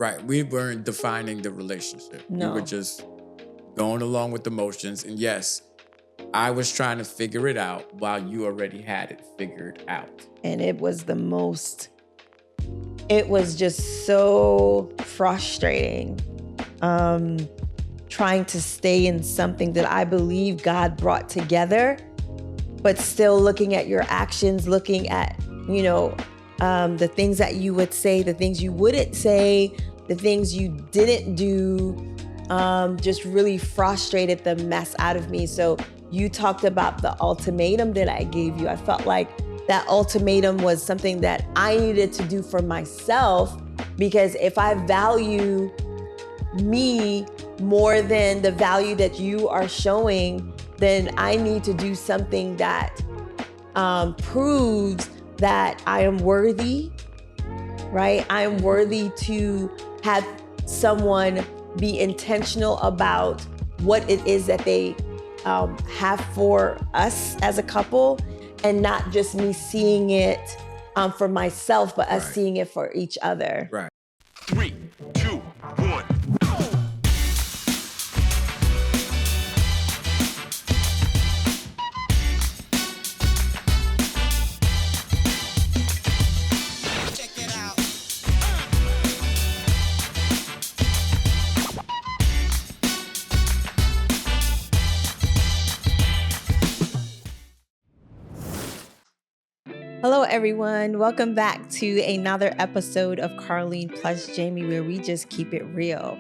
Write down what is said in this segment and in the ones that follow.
Right. We weren't defining the relationship. We were No. just going along with the motions. And yes, I was trying to figure it out while you already had it figured out. And it was just so frustrating. Trying to stay in something that I believe God brought together, but still looking at your actions, looking at, the things that you would say, the things you wouldn't say, the things you didn't do, just really frustrated the mess out of me. So you talked about the ultimatum that I gave you. I felt like that ultimatum was something that I needed to do for myself, because if I value me more than the value that you are showing, then I need to do something that proves that I am worthy, right? I am worthy to have someone be intentional about what it is that they have for us as a couple, and not just me seeing it for myself, but us seeing it for each other. Right. 3, 2, 1. Hello, everyone. Welcome back to another episode of Carlene plus Jamie, where we just keep it real.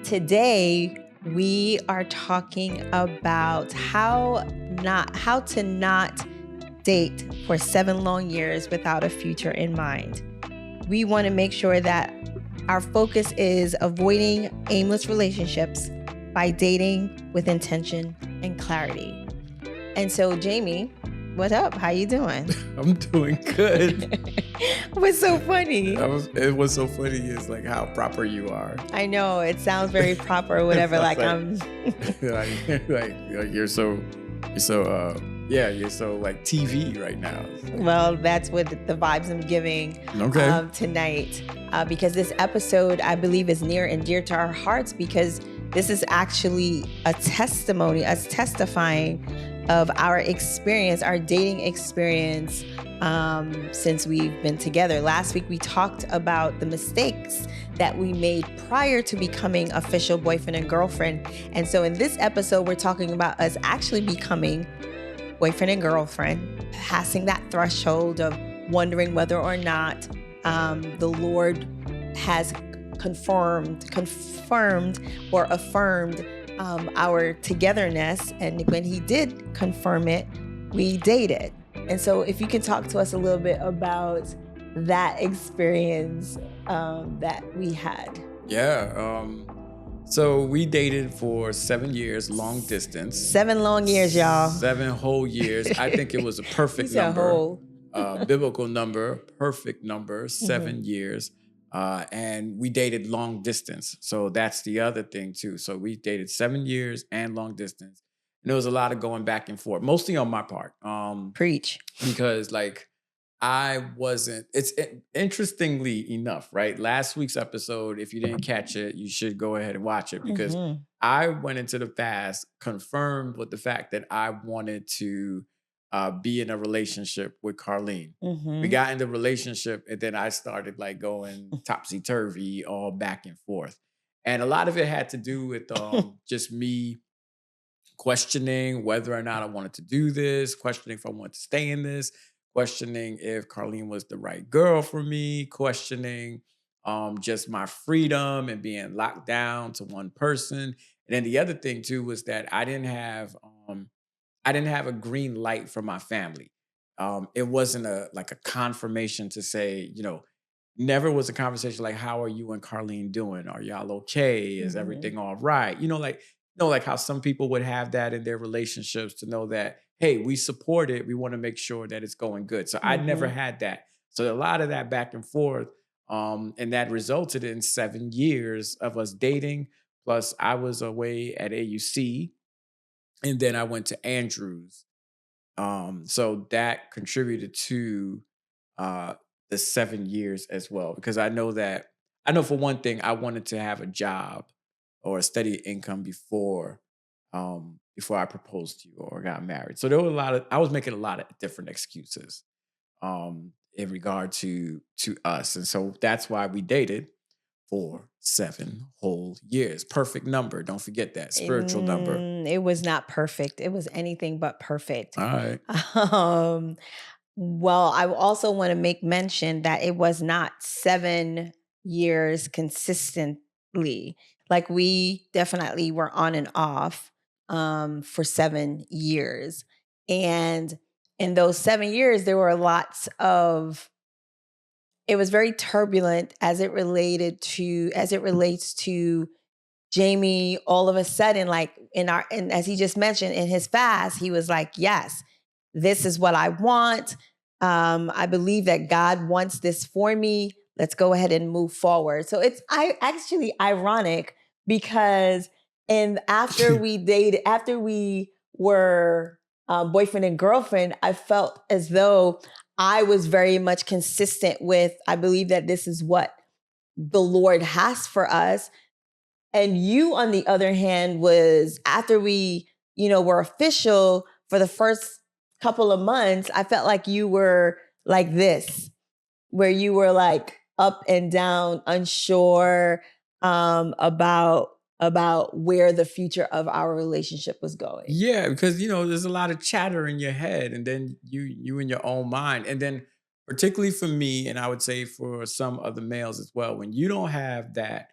Today, we are talking about how to not date for 7 long years without a future in mind. We want to make sure that our focus is avoiding aimless relationships by dating with intention and clarity. And so, Jamie, what up? How you doing? I'm doing good. What's so funny? It was so funny is like how proper you are. I know it sounds very proper or whatever. like I'm like you're so like TV right now. Well, that's what the vibes I'm giving tonight. Because this episode, I believe, is near and dear to our hearts, because this is actually a testimony, us testifying of our experience, our dating experience since we've been together. Last week, we talked about the mistakes that we made prior to becoming official boyfriend and girlfriend. And so in this episode, we're talking about us actually becoming boyfriend and girlfriend, passing that threshold of wondering whether or not the Lord has confirmed or affirmed our togetherness. And when he did confirm it, we dated. And so if you can talk to us a little bit about that experience that we had. Yeah. So we dated for 7 years, long distance. 7 long years, y'all. 7 whole years. I think it was a perfect number. Biblical number, perfect number, 7 years. And we dated long distance. So that's the other thing too. So we dated 7 years and long distance. And there was a lot of going back and forth, mostly on my part. Preach. Because it's interestingly enough, right? Last week's episode, if you didn't catch it, you should go ahead and watch it, because I went into the fast, confirmed with the fact that I wanted to be in a relationship with Carlene. We got in the relationship, and then I started like going topsy-turvy, all back and forth. And a lot of it had to do with just me questioning whether or not I wanted to do this, questioning if I wanted to stay in this, questioning if Carlene was the right girl for me, questioning just my freedom and being locked down to one person. And then the other thing too was that I didn't have a green light from my family. It wasn't a confirmation to say, never was a conversation like, how are you and Carlene doing? Are y'all okay? Is everything all right? Like how some people would have that in their relationships, to know that, hey, we support it. We want to make sure that it's going good. So I never had that. So a lot of that back and forth, and that resulted in 7 years of us dating. Plus I was away at AUC, and then I went to Andrews. So that contributed to the 7 years as well, because I know I know for one thing, I wanted to have a job or a steady income before I proposed to you or got married. So there were I was making a lot of different excuses in regard to us. And so that's why we dated for 7 whole years. Perfect number. Don't forget that. Spiritual number. It was not perfect. It was anything but perfect. All right. Well, I also want to make mention that it was not 7 years consistently. Like we definitely were on and off for 7 years. And in those 7 years, there were it was very turbulent as it relates to Jamie. All of a sudden, like and as he just mentioned in his fast, he was like, yes, this is what I want. I believe that God wants this for me. Let's go ahead and move forward. So it's actually ironic because after we were boyfriend and girlfriend, I felt as though I was very much consistent with, I believe that this is what the Lord has for us. And you, on the other hand, was after we, were official for the first couple of months, I felt like you were like this, where you were like up and down, unsure about where the future of our relationship was going. Yeah, because there's a lot of chatter in your head, and then you in your own mind, and then particularly for me, and I would say for some other males as well, when you don't have that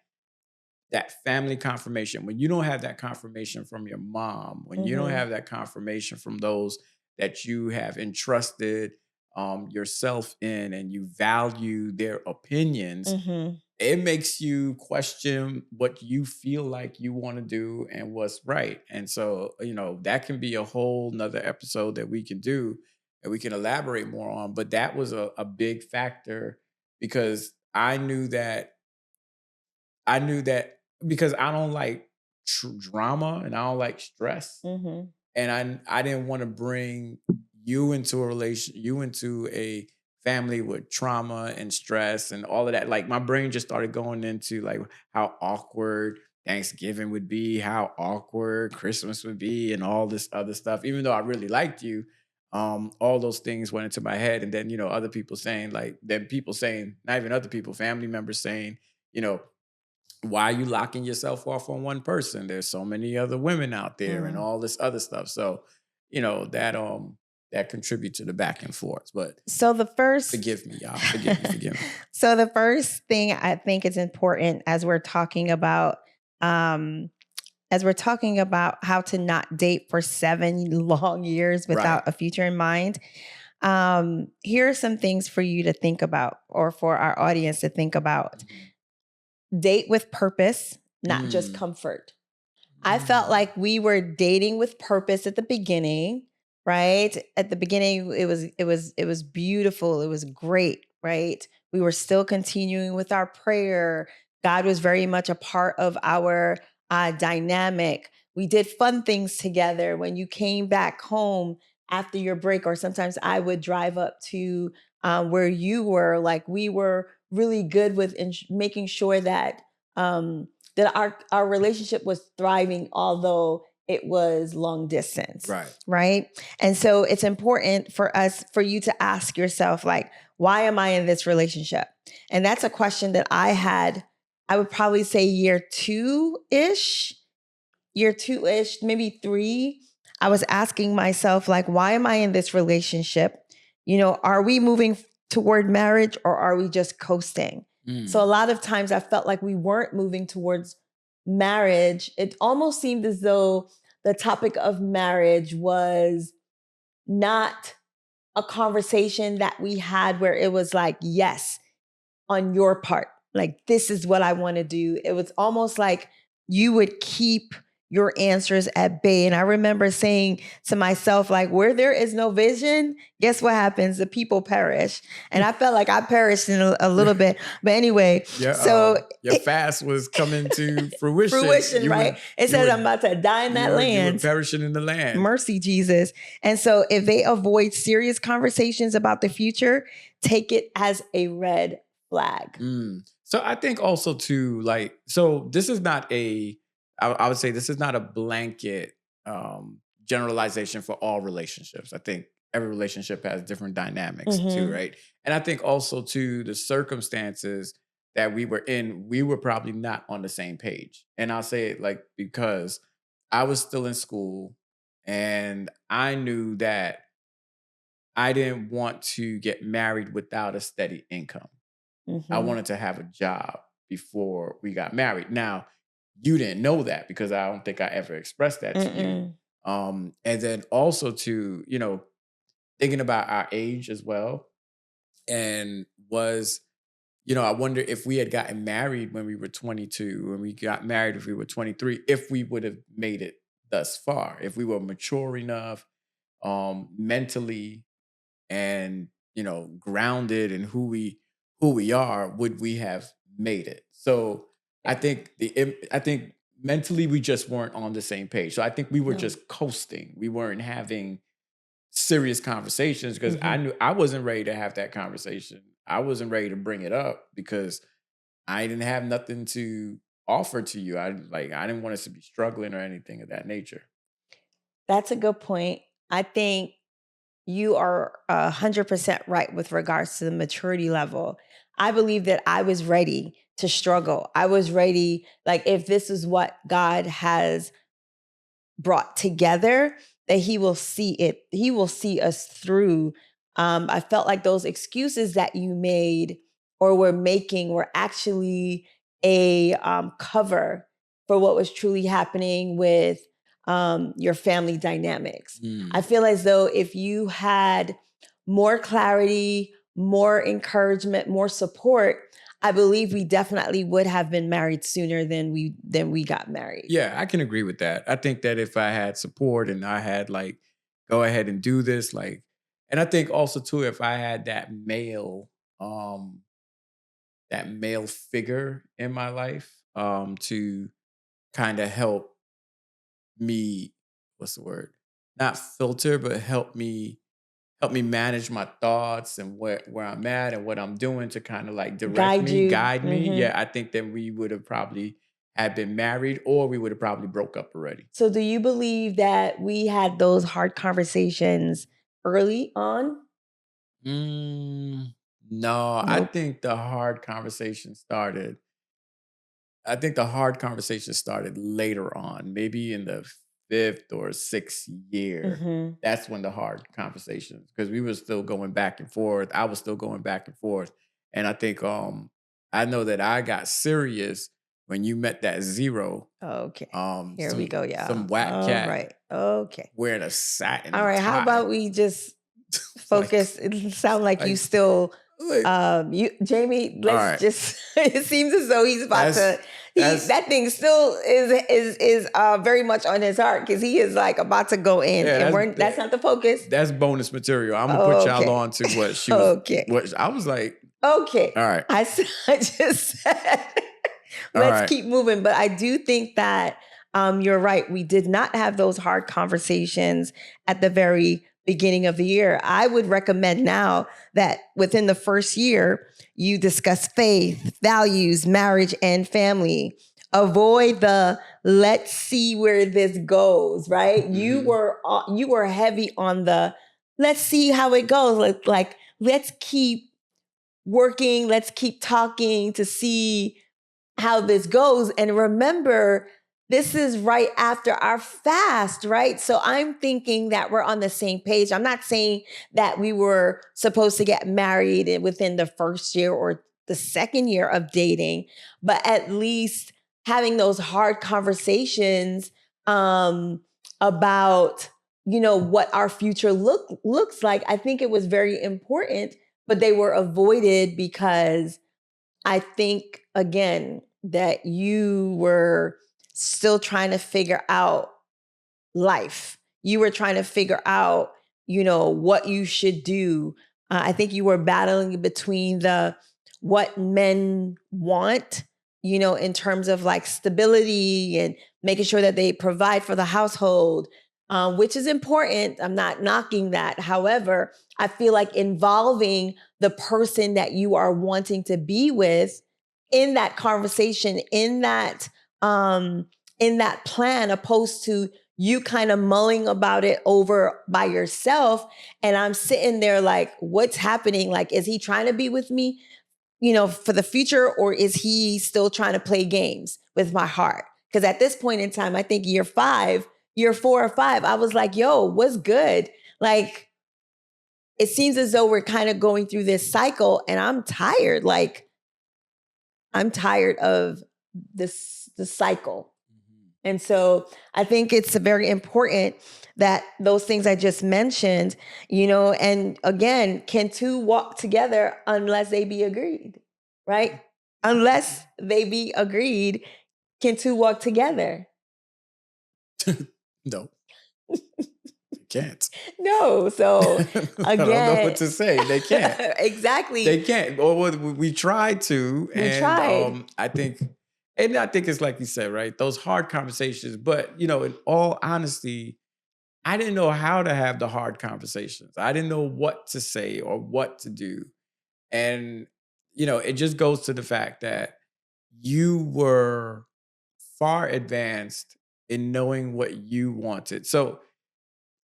family confirmation, when you don't have that confirmation from your mom, when you don't have that confirmation from those that you have entrusted yourself in, and you value their opinions, it makes you question what you feel like you want to do and what's right. And so, that can be a whole nother episode that we can do and we can elaborate more on. But that was a big factor because I knew that because I don't like drama and I don't like stress. And I didn't want to bring you into a family with trauma and stress and all of that. Like my brain just started going into like how awkward Thanksgiving would be, how awkward Christmas would be, and all this other stuff. Even though I really liked you, all those things went into my head. And then, other people saying not even other people, family members saying, why are you locking yourself off on one person? There's so many other women out there and all this other stuff. So, that contribute to the back and forth. But so forgive me, y'all. Forgive me. So the first thing I think is important as we're talking about how to not date for 7 long years without a future in mind. Here are some things for you to think about, or for our audience to think about. Date with purpose, not just comfort. I felt like we were dating with purpose at the beginning, right? At the beginning, it was beautiful. It was great, right? We were still continuing with our prayer. God was very much a part of our dynamic. We did fun things together. When you came back home after your break, or sometimes I would drive up to where you were, like we were really good with making sure that our relationship was thriving, although it was long distance. Right. And so it's important for you to ask yourself, like, why am I in this relationship? And that's a question that I had, I would probably say year two-ish, maybe 3. I was asking myself, like, why am I in this relationship? Are we moving toward marriage, or are we just coasting? So a lot of times I felt like we weren't moving towards marriage. It almost seemed as though the topic of marriage was not a conversation that we had where it was like, yes, on your part, like, this is what I want to do. It was almost like you would keep your answers at bay. And I remember saying to myself, like, where there is no vision, guess what happens? The people perish. And I felt like I perished in a little bit. But anyway, so your fast was coming to fruition. Right? It says I'm about to die in that land. You were perishing in the land. Mercy, Jesus. And so if they avoid serious conversations about the future, take it as a red flag. So I think also too, like, so this is not I would say this is not a blanket generalization for all relationships. I think every relationship has different dynamics too, Mm-hmm. right? And I think also too, the circumstances that we were in, we were probably not on the same page. And I'll say it like because I was still in school and I knew that I didn't want to get married without a steady income. I Mm-hmm. wanted to have a job before we got married. Now, you didn't know that because I don't think I ever expressed that to you. Mm-mm. And then also to, thinking about our age as well. And I wonder if we had gotten married when we were 22, when we got married if we were 23, if we would have made it thus far, if we were mature enough, mentally and grounded in who we are, would we have made it? So I think mentally we just weren't on the same page. So I think we were No. just coasting. We weren't having serious conversations because I Mm-hmm. knew I wasn't ready to have that conversation. I wasn't ready to bring it up because I didn't have nothing to offer to you. I didn't want us to be struggling or anything of that nature. That's a good point. I think you are 100% right with regards to the maturity level. I believe that I was ready to struggle. I was ready, like, if this is what God has brought together, that he will see it, he will see us through. I felt like those excuses that you made or were making were actually a cover for what was truly happening with your family dynamics. I Mm. feel as though if you had more clarity, more encouragement, more support, I believe we definitely would have been married sooner than we got married. Yeah, I can agree with that. I think that if I had support and I had like, go ahead and do this, like, and I think also too, if I had um, that male figure in my life, to kind of help me, what's the word? Not filter, but help me manage my thoughts and where I'm at and what I'm doing to kind of like direct Guide me, you. guide me. Hmm. Yeah, I think that we would have probably had been married or we would have probably broke up already. So, do you believe that we had those hard conversations early on? Mm, no, Nope. I think the hard conversation started later on, maybe in the fifth or sixth year. Hmm. That's when the hard conversations, because we were still going back and forth. I was still going back and forth. And I think I know that I got serious when you met that zero, Okay. Here we some go, some y'all. whack All cat right. Okay. wearing a All satin right. How tie. about we just like focus? It sounds like you like still, like you, Jamie. all Let's right. just. It seems as though he's about That's to. that's That thing still is very much on his heart because he is like about to go in, yeah, and that's that's not the focus. that's bonus material. I'm gonna put y'all Okay. on to what she was. Okay. What I was like. Okay. All right, I just said, all let's right. keep moving. But I do think that you're right. We did not have those hard conversations at the very beginning of the year. I would recommend now that within the first year, you discuss faith, values, marriage, and family. Avoid the let's see where this goes, right? Mhm. You were heavy on the let's see how it goes. Like let's keep working. Let's keep talking to see how this goes. And remember, this is right after our fast, right? So I'm thinking that we're on the same page. I'm not saying that we were supposed to get married within the first year or the second year of dating, but at least having those hard conversations about what our future looks like. I think it was very important, but they were avoided because I think, again, that you were still trying to figure out life. You were trying to figure out, what you should do. I think you were battling between the what men want, in terms of like stability and making sure that they provide for the household, which is important. I'm not knocking that. However, I feel like involving the person that you are wanting to be with in that conversation, in that plan, opposed to you kind of mulling about it over by yourself. And I'm sitting there like, what's happening? Like, is he trying to be with me, for the future, or is he still trying to play games with my heart? Because at this point in time, I think year 4 or 5, I was like, yo, what's good? Like, it seems as though we're kind of going through this cycle, and I'm tired. Like, I'm tired of the cycle. And so I think it's very important that those things I just mentioned, and again, can two walk together unless they be agreed, right? Unless they be agreed, can two walk together? No. Can't. No. So again, I don't know what to say. They can't. Exactly. They can't. Or we tried to. tried. I think it's like you said, right? Those hard conversations. But, in all honesty, I didn't know how to have the hard conversations. I didn't know what to say or what to do. And, it just goes to the fact that you were far advanced in knowing what you wanted. So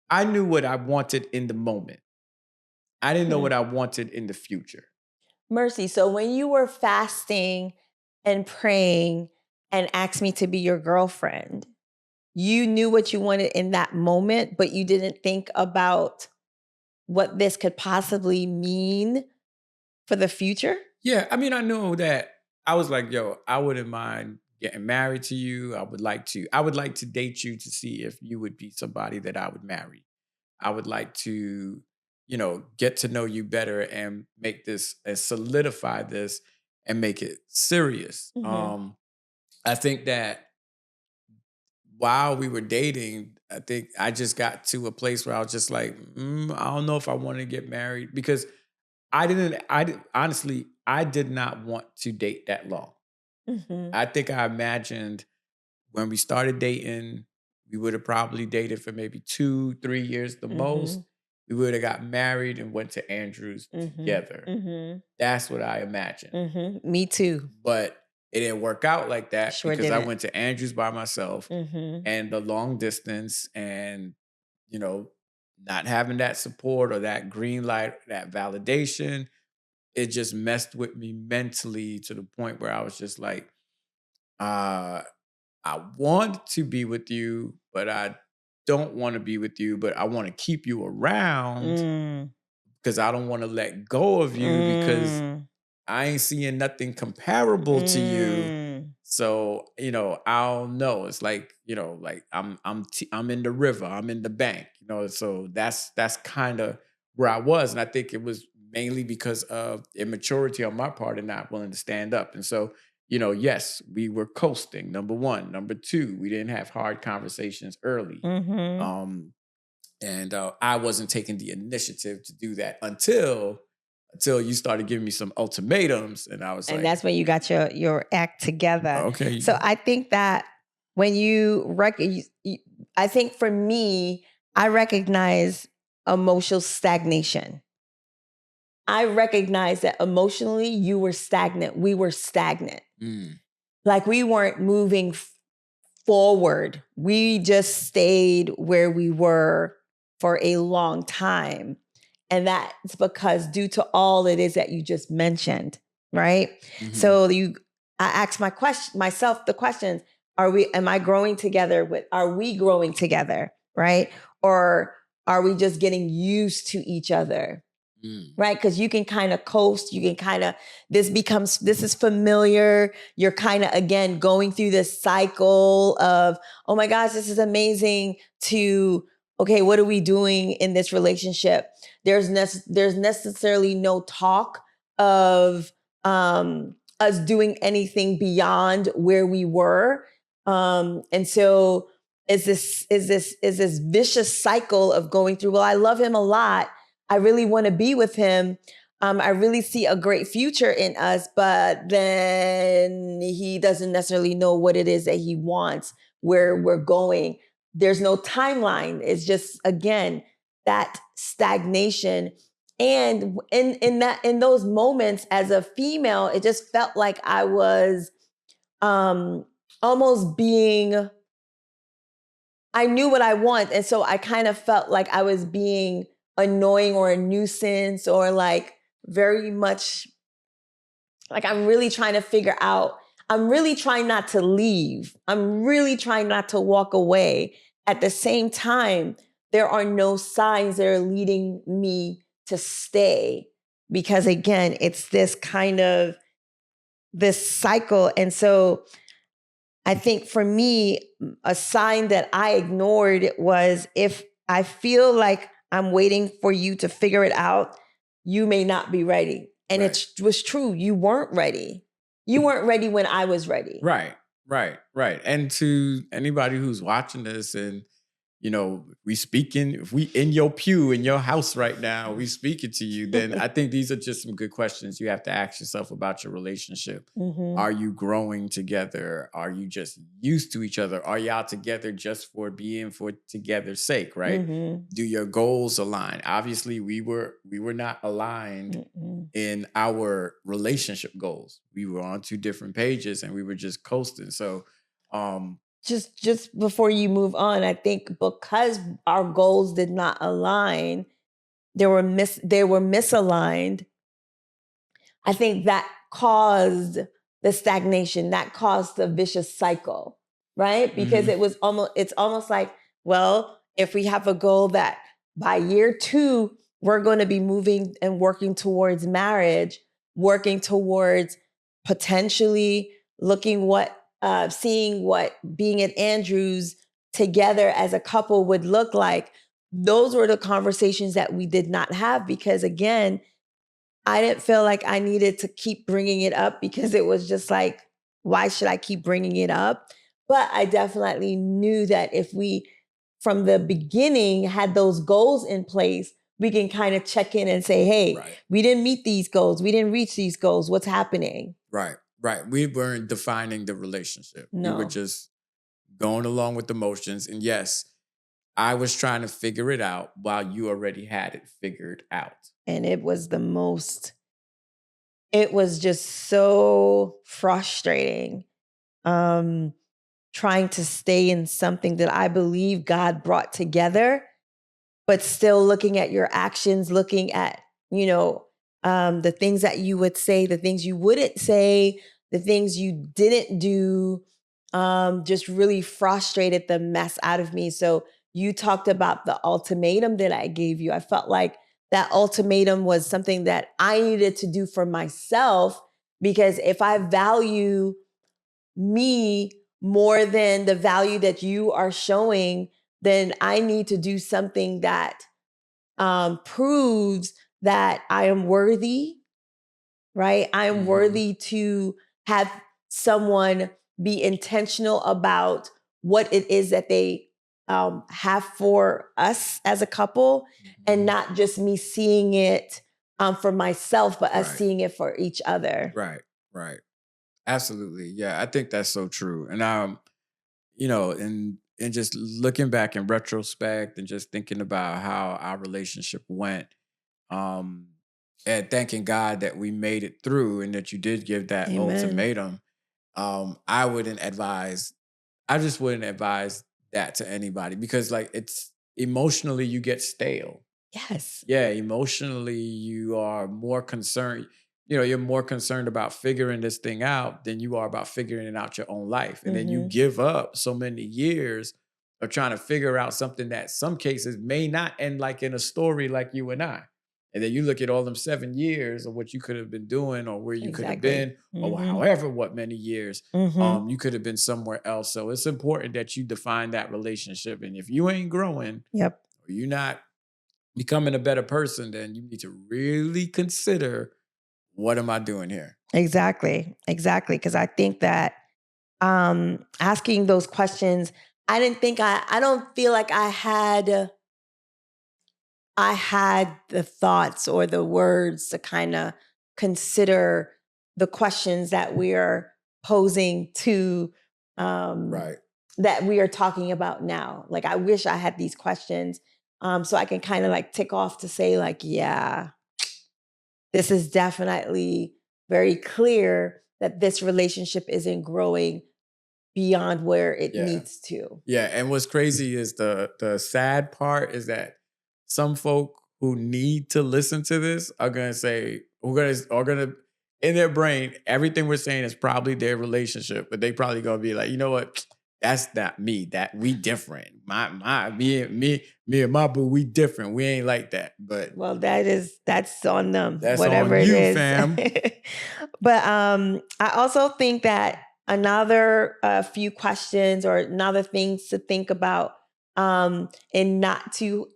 I knew what I wanted in the moment. I didn't know what I wanted in the future. Mercy. So when you were fasting and praying and asked me to be your girlfriend, you knew what you wanted in that moment, but you didn't think about what this could possibly mean for the future? Yeah. I mean, I know that I was like, yo, I wouldn't mind getting married to you. I would like to date you to see if you would be somebody that I would marry. I would like to, get to know you better and make this and solidify this and make it serious. I think that while we were dating, I think I just got to a place where I was just like, I don't know if I want to get married, because honestly, I did not want to date that long. I think I imagined when we started dating, we would have probably dated for maybe 2-3 years the most. We would have got married and went to Andrews together. That's what I imagined. Me too. But it didn't work out like that, Sure because didn't. I went to Andrews by myself, and the long distance and, not having that support or that green light, that validation, it just messed with me mentally to the point where I was just like, I want to be with you, but I don't want to be with you, but I want to keep you around because I don't want to let go of you because I ain't seeing nothing comparable to you. So, I don't know. It's like, like I'm in the river, I'm in the bank, so that's kind of where I was. And I think it was mainly because of immaturity on my part and not willing to stand up. And so, yes, we were coasting, number one. Number two, we didn't have hard conversations early. And I wasn't taking the initiative to do that until you started giving me some ultimatums, and I was like, and that's when you got your act together. Okay. So I think that when I think for me, I recognize emotional stagnation. I recognize that emotionally you were stagnant. We were stagnant. Like we weren't moving forward. We just stayed where we were for a long time. And that's because due to all it is that you just mentioned, right? So I asked myself the questions, are we growing together, right? Or are we just getting used to each other? Right? Because you can kind of coast, you can kind of, this is familiar. You're kind of, again, going through this cycle of, oh my gosh, this is amazing, to, okay, what are we doing in this relationship? There's necessarily no talk of us doing anything beyond where we were. And so is this vicious cycle of going through, well, I love him a lot, I really want to be with him. I really see a great future in us, but then he doesn't necessarily know what it is that he wants, where we're going. There's no timeline. It's just, again, that stagnation And in those moments as a female, it just felt like I was almost being, I knew what I want. And so I kind of felt like I was being annoying or a nuisance, or like very much like I'm really trying to figure out, I'm really trying not to leave. I'm really trying not to walk away. At the same time, there are no signs that are leading me to stay, because again, it's this kind of this cycle. And so I think for me, a sign that I ignored was, if I feel like I'm waiting for you to figure it out, you may not be ready. And Right. it was true. You weren't ready. You weren't ready when I was ready. Right. And to anybody who's watching this, and we speaking, if we in your pew in your house right now, we speaking to you, then I think these are just some good questions you have to ask yourself about your relationship. Mm-hmm. Are you growing together? Are you just used to each other? Are y'all together just for being for together's sake, right? Mm-hmm. Do your goals align? Obviously, we were not aligned Mm-mm. in our relationship goals. We were on two different pages and we were just coasting. So just before you move on, I think because our goals did not align, they were misaligned. I think that caused the stagnation, that caused the vicious cycle, right? Because it's almost like, well, if we have a goal that by year 2, we're going to be moving and working towards marriage, working towards potentially seeing what being at Andrews together as a couple would look like. Those were the conversations that we did not have, because again, I didn't feel like I needed to keep bringing it up, because it was just like, why should I keep bringing it up? But I definitely knew that if we, from the beginning, had those goals in place, we can kind of check in and say, hey, we didn't meet these goals. We didn't reach these goals. What's happening? Right. We weren't defining the relationship. No. We were just going along with the motions. And yes, I was trying to figure it out while you already had it figured out. And it was just so frustrating. Trying to stay in something that I believe God brought together, but still looking at your actions, looking at, the things that you would say, the things you wouldn't say, the things you didn't do, just really frustrated the mess out of me. So you talked about the ultimatum that I gave you. I felt like that ultimatum was something that I needed to do for myself, because if I value me more than the value that you are showing, then I need to do something that proves that I am worthy, right? I am worthy to have someone be intentional about what it is that they have for us as a couple, and not just me seeing it for myself, but us seeing it for each other. Right. Absolutely. Yeah, I think that's so true. And and just looking back in retrospect and just thinking about how our relationship went, and thanking God that we made it through and that you did give that ultimatum. I just wouldn't advise that to anybody, because like it's emotionally you get stale. Yes. Yeah, emotionally you are more concerned. You're more concerned about figuring this thing out than you are about figuring out your own life. And then you give up so many years of trying to figure out something that some cases may not end like in a story like you and I. And then you look at all them 7 years of what you could have been doing, or where you could have been, or however what many years, you could have been somewhere else. So it's important that you define that relationship. And if you ain't growing, or you're not becoming a better person, then you need to really consider, what am I doing here? Exactly. Because I think that asking those questions, I don't feel like I had the thoughts or the words to kind of consider the questions that we are posing to, that we are talking about now. Like, I wish I had these questions so I can kind of like tick off to say like, yeah, this is definitely very clear that this relationship isn't growing beyond where it needs to. Yeah, and what's crazy is the sad part is that some folk who need to listen to this are gonna say, are gonna in their brain, everything we're saying is probably their relationship, but they probably gonna be like, you know what? That's not me. That we different. Me and my boo, we different. We ain't like that. But well, that's on them. That's whatever on you, it is. fam. But I also think that another few questions or another things to think about, and not to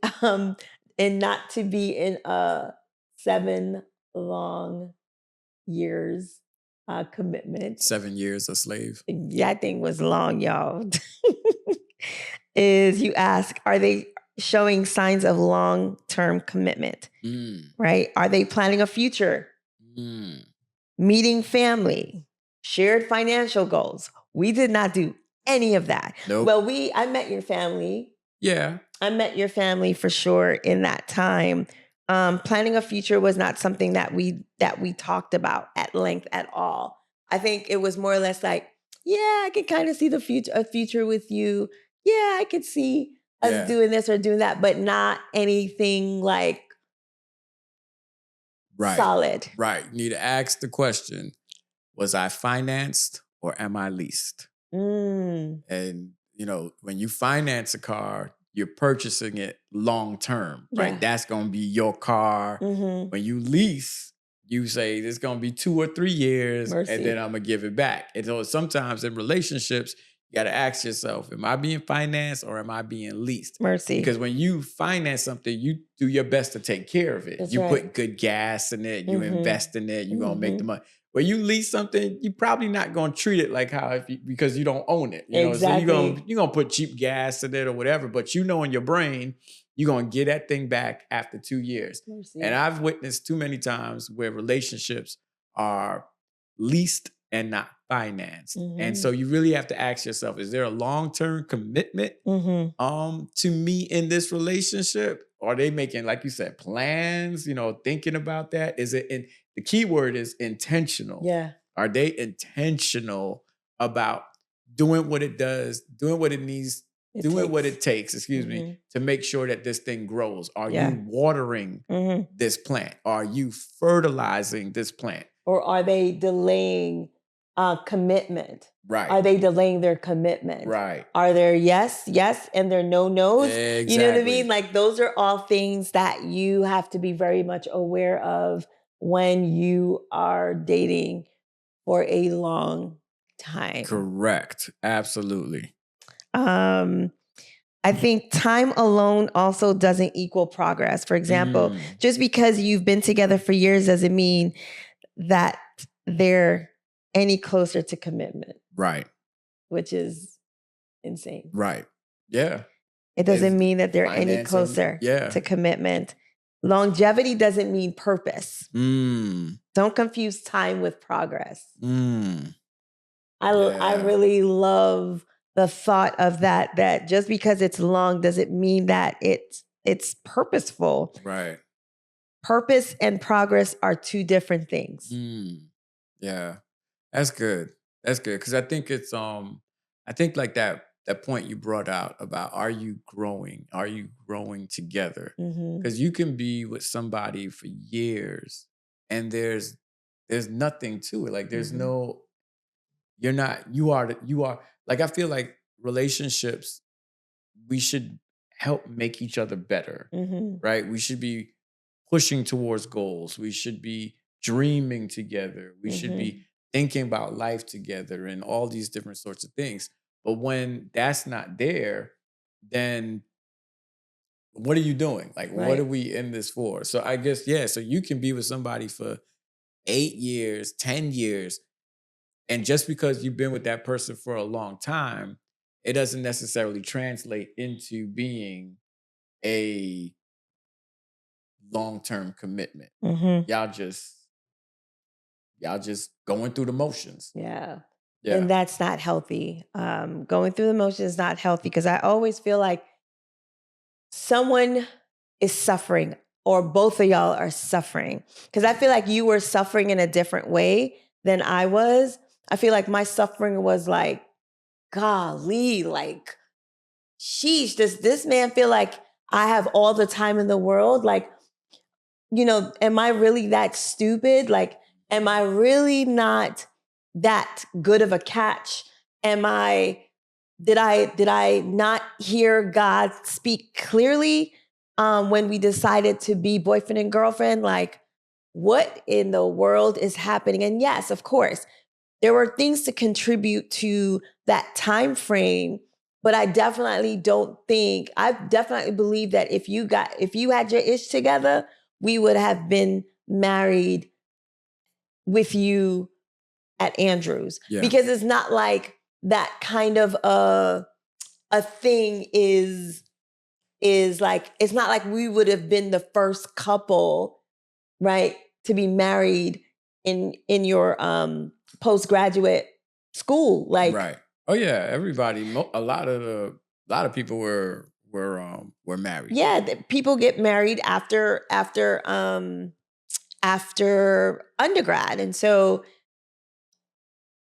be in a 7 long years commitment. 7 years a slave. That thing was long, y'all. Is you ask, are they showing signs of long-term commitment? Right? Are they planning a future? Meeting family, shared financial goals. We did not do any of that. Nope. Well, I met your family. Yeah. I met your family for sure in that time. Planning a future was not something that we talked about at length at all. I think it was more or less like, yeah, I could kind of see a future with you. Yeah, I could see us doing this or doing that, but not anything like solid. Right. You need to ask the question, was I financed or am I leased? And, when you finance a car, you're purchasing it long term, right? Yeah. That's going to be your car. When you lease, you say it's going to be 2 or 3 years and then I'm going to give it back. And so sometimes in relationships, you got to ask yourself, am I being financed or am I being leased? Because when you finance something, you do your best to take care of it. You put good gas in it, you invest in it, you're going to make the money. When you lease something, you're probably not going to treat it like because you don't own it. You know? Exactly. So you're going to put cheap gas in it or whatever, but in your brain, you're going to get that thing back after 2 years. And I've witnessed too many times where relationships are leased and not financed. And so you really have to ask yourself, is there a long-term commitment to me in this relationship? Are they making, like you said, plans, thinking about that? Is it the key word is intentional. Yeah. Are they intentional about doing what it does, doing what it needs, what it takes, to make sure that this thing grows? Are you watering this plant? Are you fertilizing this plant? Or are they delaying commitment? Right. Are they delaying their commitment? Right. Are there yes, and there no's? Exactly. You know what I mean? Like those are all things that you have to be very much aware of when you are dating for a long time. Correct. Absolutely. I think time alone also doesn't equal progress. For example, just because you've been together for years doesn't mean that they're any closer to commitment. Right. Which is insane. Right. Yeah. It doesn't mean that they're any closer to commitment. Longevity doesn't mean purpose. Don't confuse time with progress. I really love the thought of that just because it's long doesn't mean that it's purposeful. Right. Purpose and progress are two different things. Yeah. That's good. That's good. Cause I think it's I think like that point you brought out about are you growing? Are you growing together? Because you can be with somebody for years and there's nothing to it. Like there's no, you are like, I feel like relationships, we should help make each other better, right? We should be pushing towards goals. We should be dreaming together. We should be thinking about life together and all these different sorts of things. But when that's not there, then what are you doing? Like, what are we in this for? So I guess, so you can be with somebody for 8 years, 10 years, and just because you've been with that person for a long time, it doesn't necessarily translate into being a long-term commitment. Y'all just going through the motions. Yeah. And that's not healthy. Going through the motions is not healthy because I always feel like someone is suffering or both of y'all are suffering. Because I feel like you were suffering in a different way than I was. I feel like my suffering was like, golly, like, sheesh, does this man feel like I have all the time in the world? Like, you know, am I really that stupid? Like, am I really not that good of a catch? Did I not hear God speak clearly when we decided to be boyfriend and girlfriend? Like, what in the world is happening? And yes, of course, there were things to contribute to that time frame, but I definitely believe that if you had your ish together, we would have been married with you at Andrews. Yeah. Because it's not like that kind of a thing is like, it's not like we would have been the first couple, right, to be married in your postgraduate school. Like, right. Oh yeah, everybody. A lot of people were married. Yeah, people get married after undergrad, and so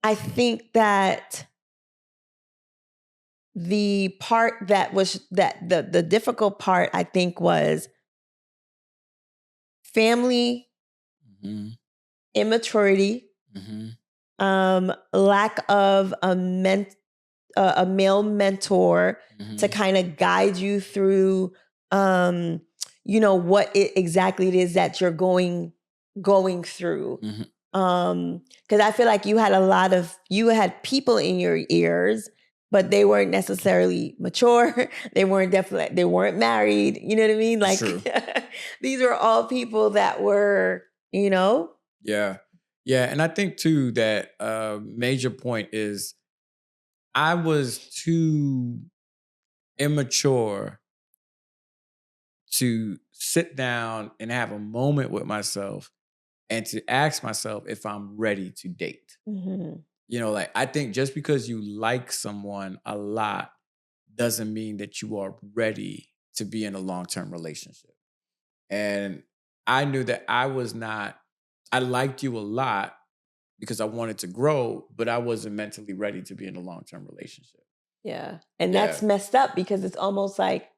I think that the part that was the difficult part, I think, was family, immaturity, lack of a male mentor to kind of guide you through, you know, what exactly it is that you're going through. Because I feel like you had people in your ears, but they weren't necessarily mature. They weren't married. You know what I mean? Like, these were all people that were, you know? Yeah. Yeah. And I think too that a major point is I was too immature to sit down and have a moment with myself and to ask myself if I'm ready to date. You know, like, I think just because you like someone a lot doesn't mean that you are ready to be in a long-term relationship. And I knew that I liked you a lot because I wanted to grow, but I wasn't mentally ready to be in a long-term relationship. Yeah. And that's messed up because it's almost like,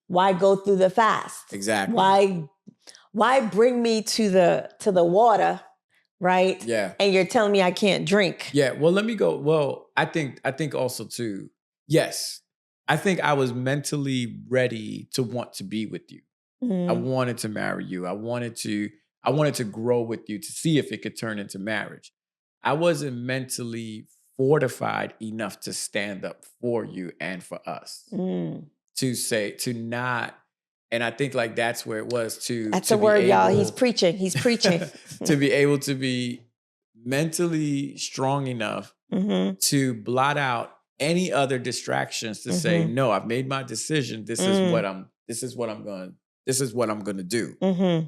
why go through the fast? Exactly. Why bring me to the water, right? Yeah. And you're telling me I can't drink. Yeah. Well, let me go. Well, I think also too, yes, I think I was mentally ready to want to be with you. I wanted to marry you. I wanted to grow with you to see if it could turn into marriage. I wasn't mentally fortified enough to stand up for you and for us. To not, and I think like that's where it was That's a word, y'all. He's preaching. To be able to be mentally strong enough to blot out any other distractions to say, no, I've made my decision. This is what I'm going to do.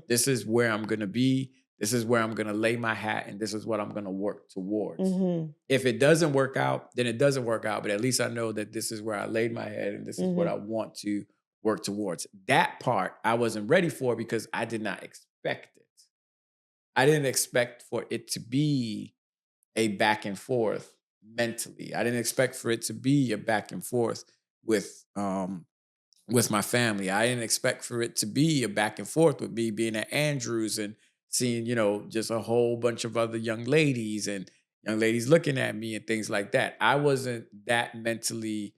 This is where I'm going to be. This is where I'm going to lay my hat, and this is what I'm going to work towards. If it doesn't work out, then it doesn't work out. But at least I know that this is where I laid my head, and this is what I want to work towards. That part I wasn't ready for because I did not expect it. I didn't expect for it to be a back and forth mentally. I didn't expect for it to be a back and forth with my family. I didn't expect for it to be a back and forth with me being at Andrews and seeing, you know, just a whole bunch of other young ladies and young ladies looking at me and things like that. I wasn't that mentally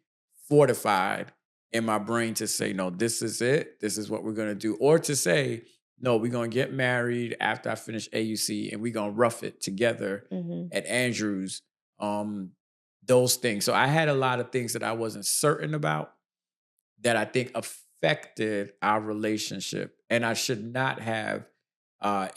fortified in my brain to say, no, this is it. This is what we're going to do. Or to say, no, we're going to get married after I finish AUC and we're going to rough it together at Andrews. Those things. So I had a lot of things that I wasn't certain about that I think affected our relationship. And I should not have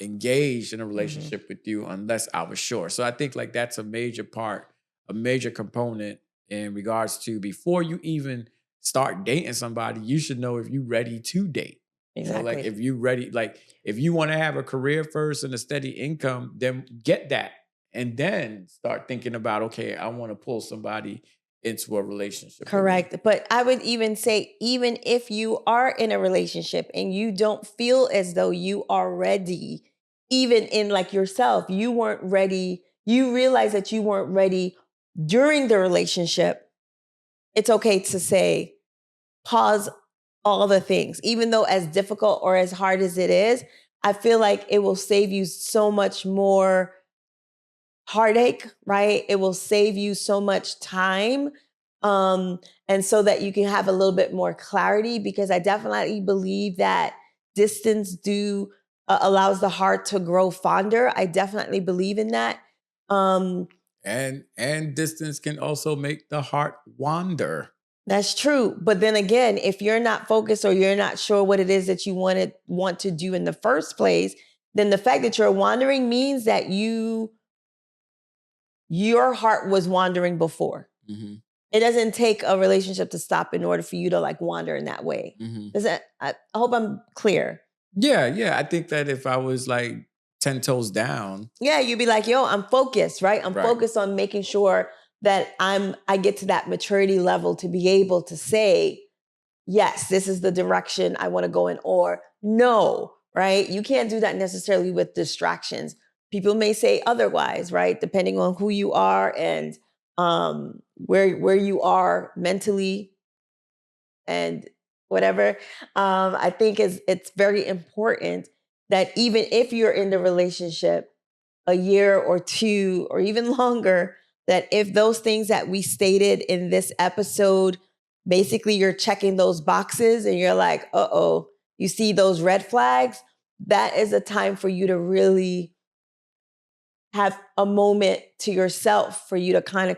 engaged in a relationship with you unless I was sure. So I think like that's a major part, a major component in regards to before you even start dating somebody, you should know if you're ready to date. Exactly. You know, like if you ready, like if you want to have a career first and a steady income, then get that. And then start thinking about, okay, I want to pull somebody into a relationship. Correct. But I would even say, even if you are in a relationship and you don't feel as though you are ready, even in like yourself, you weren't ready, you realize that you weren't ready during the relationship, it's okay to say, pause all the things, even though as difficult or as hard as it is, I feel like it will save you so much more heartache, right? It will save you so much time. And so that you can have a little bit more clarity, because I definitely believe that distance allows the heart to grow fonder. I definitely believe in that. And distance can also make the heart wander. That's true. But then again, if you're not focused or you're not sure what it is that you want to do in the first place, then the fact that you're wandering means that your heart was wandering before. Mm-hmm. It doesn't take a relationship to stop in order for you to like wander in that way. Mm-hmm. I hope I'm clear. Yeah. I think that if I was like 10 toes down. Yeah, you'd be like, yo, I'm focused, right? I'm focused on making sure that I get to that maturity level to be able to say, yes, this is the direction I want to go in, or no, right? You can't do that necessarily with distractions. People may say otherwise, right? Depending on who you are and where you are mentally and whatever. I think it's very important that even if you're in the relationship a year or two or even longer, that if those things that we stated in this episode, basically you're checking those boxes and you're like, uh-oh, you see those red flags, that is a time for you to really have a moment to yourself, for you to kind of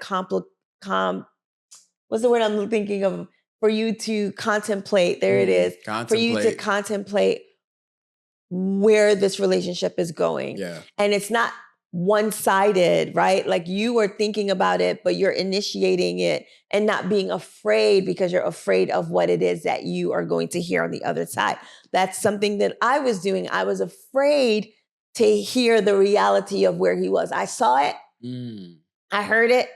what's the word I'm thinking of? For you to contemplate, there it is. For you to contemplate where this relationship is going. Yeah. And it's not one-sided, right? Like you are thinking about it, but you're initiating it and not being afraid because you're afraid of what it is that you are going to hear on the other side. That's something that I was doing. I was afraid to hear the reality of where he was. I saw it. I heard it.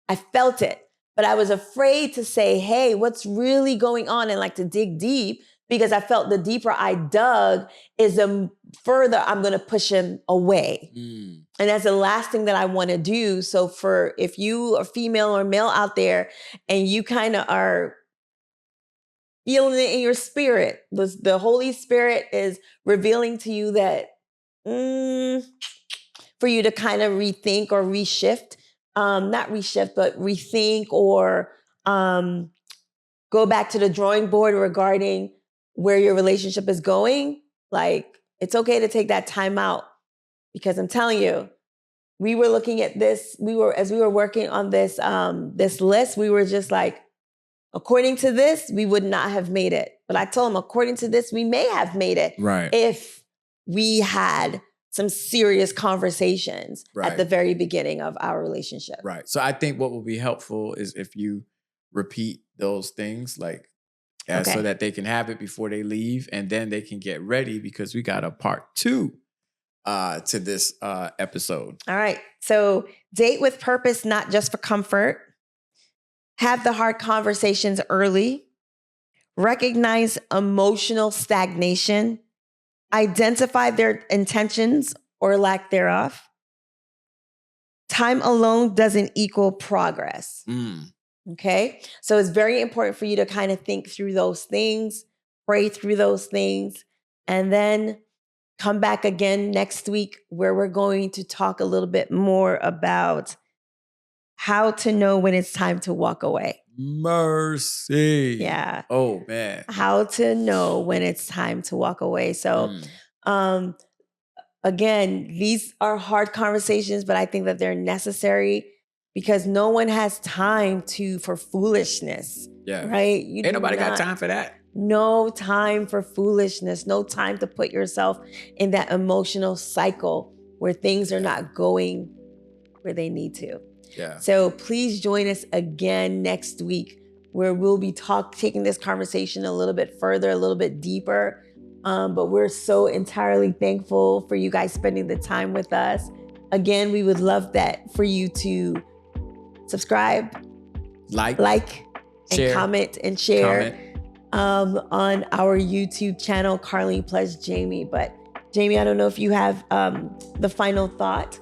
I felt it. But I was afraid to say, hey, what's really going on? And like to dig deep, because I felt the deeper I dug is the further I'm going to push him away. And that's the last thing that I want to do. So if you are female or male out there and you kind of are feeling it in your spirit, the Holy Spirit is revealing to you that for you to kind of rethink or reshift, not reshift, but rethink or go back to the drawing board regarding where your relationship is going. Like, it's okay to take that time out, because I'm telling you, we were looking at this. As we were working on this list, we were just like, according to this, we would not have made it. But I told him, according to this, we may have made it, right, if we had some serious conversations at the very beginning of our relationship. Right. So I think what will be helpful is if you repeat those things, like, so that they can have it before they leave, and then they can get ready, because we got a part 2 to this episode. All right. So date with purpose, not just for comfort. Have the hard conversations early. Recognize emotional stagnation. Identify their intentions or lack thereof. Time alone doesn't equal progress. Okay? So it's very important for you to kind of think through those things, pray through those things, and then come back again next week, where we're going to talk a little bit more about how to know when it's time to walk away. Mercy. Yeah. Oh, man. How to know when it's time to walk away. So, again, these are hard conversations, but I think that they're necessary, because no one has time for foolishness. Yeah. Right? Ain't nobody got time for that. No time for foolishness. No time to put yourself in that emotional cycle where things are not going where they need to. Yeah. So please join us again next week, where we'll be taking this conversation a little bit further, a little bit deeper. But we're so entirely thankful for you guys spending the time with us. Again, we would love that for you to subscribe, like and comment and share. Comment. On our YouTube channel, Carlene plus Jamie. But Jamie, I don't know if you have the final thought.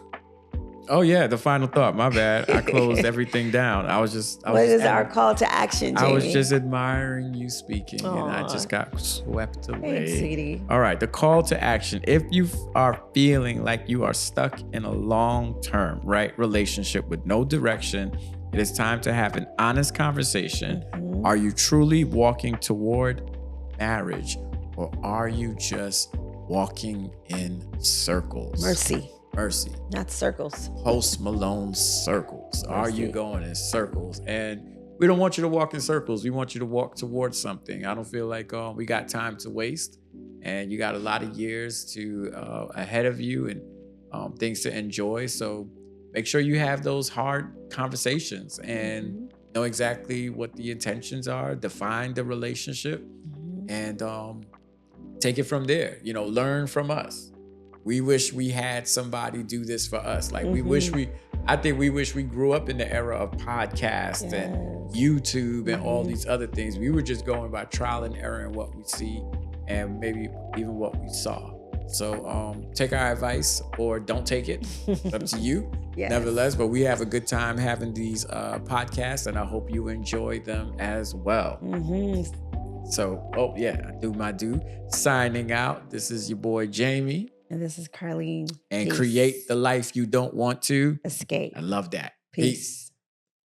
Oh yeah, the final thought. My bad. I closed everything down. What is our call to action, Jamie? I was just admiring you speaking, and I just got swept away. Thanks, sweetie. All right, the call to action. If you are feeling like you are stuck in a long-term, relationship with no direction, it is time to have an honest conversation. Mm-hmm. Are you truly walking toward marriage, or are you just walking in circles? Mercy. Not circles. Post Malone circles. Mercy. Are you going in circles? And we don't want you to walk in circles. We want you to walk towards something. I don't feel like we got time to waste, and you got a lot of years ahead of you and things to enjoy. So make sure you have those hard conversations and know exactly what the intentions are, define the relationship, and take it from there. Learn from us. We wish we had somebody do this for us. Like we wish we grew up in the era of podcasts and YouTube and all these other things. We were just going by trial and error and what we see and maybe even what we saw. So take our advice or don't take it. It's up to you. Yes. Nevertheless, but we have a good time having these podcasts, and I hope you enjoy them as well. So, I do my due. Signing out. This is your boy Jamie. And this is Carlene. And Peace. Create the life you don't want to escape. I love that. Peace.